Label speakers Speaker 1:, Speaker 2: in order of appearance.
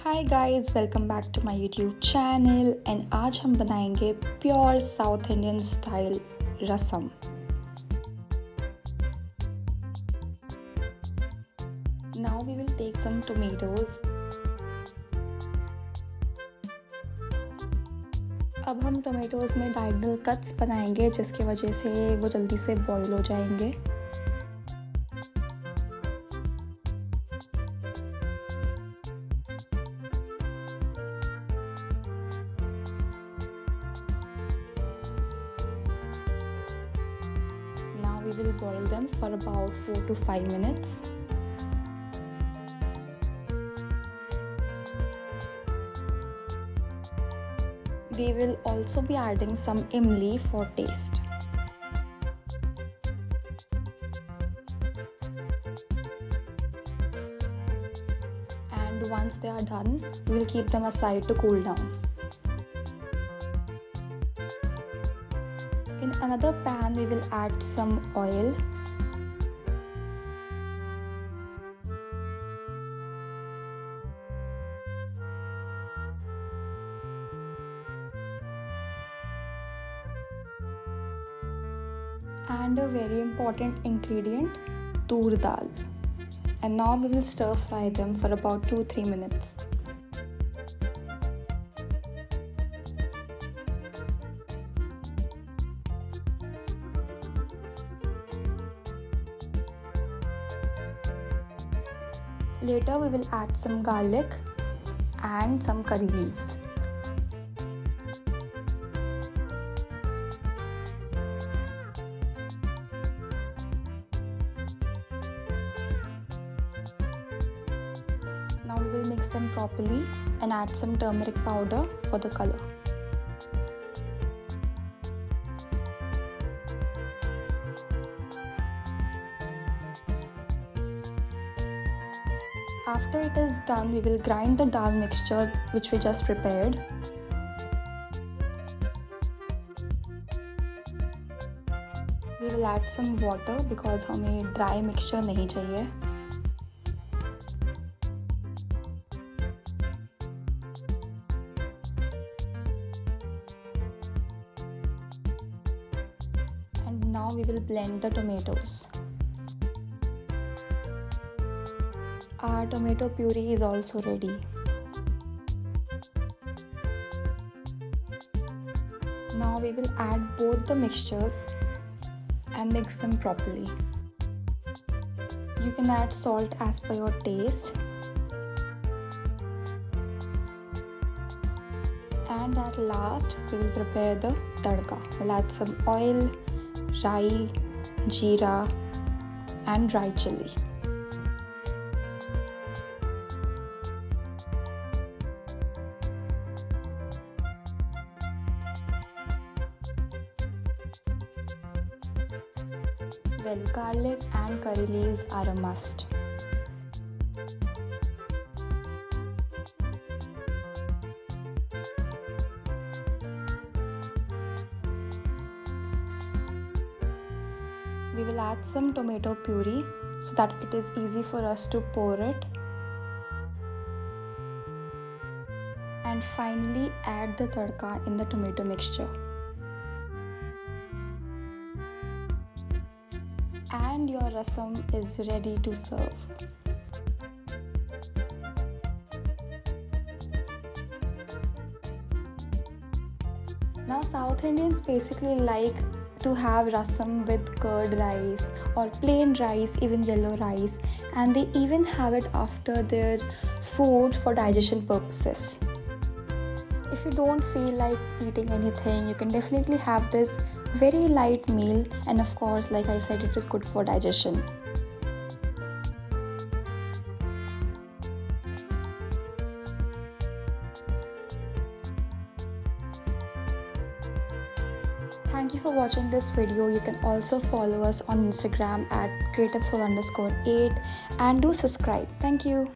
Speaker 1: Hi guys, welcome back to my YouTube channel and आज हम बनाएंगे pure south Indian style rasam. Now we will take some tomatoes. अब हम tomatoes में diagonal cuts बनाएंगे जिसकी वजह से वो जल्दी से बॉईल हो जाएंगे। We will boil them for about 4 to 5 minutes. We will also be adding some imli for taste. And once they are done, we will keep them aside to cool down. In another pan, we will add some oil. And a very important ingredient, Toor Daal. And now we will stir fry them for about 2-3 minutes. Later we will add some garlic and some curry leaves. Now we will mix them properly and add some turmeric powder for the color. After it is done, we will grind the dal mixture which we just prepared. We will add some water because हमें dry mixture नहीं चाहिए. And now we will blend the tomatoes. Our tomato puree is also ready. Now we will add both the mixtures and mix them properly. You can add salt as per your taste. And at last we will prepare the tadka. We'll add some oil, rai, jeera and dry chilli. Well, garlic and curry leaves are a must. We will add some tomato puree so that it is easy for us to pour it. And finally add the tadka in the tomato mixture. And your rasam is ready to serve. Now South Indians basically like to have rasam with curd rice or plain rice, even yellow rice, and they even have it after their food for digestion purposes. If you don't feel like eating anything, you can definitely have this very light meal, and of course, like I said, it is good for digestion. Thank you for watching this video. You can also follow us on Instagram at creativesoul_8 and do subscribe. Thank you.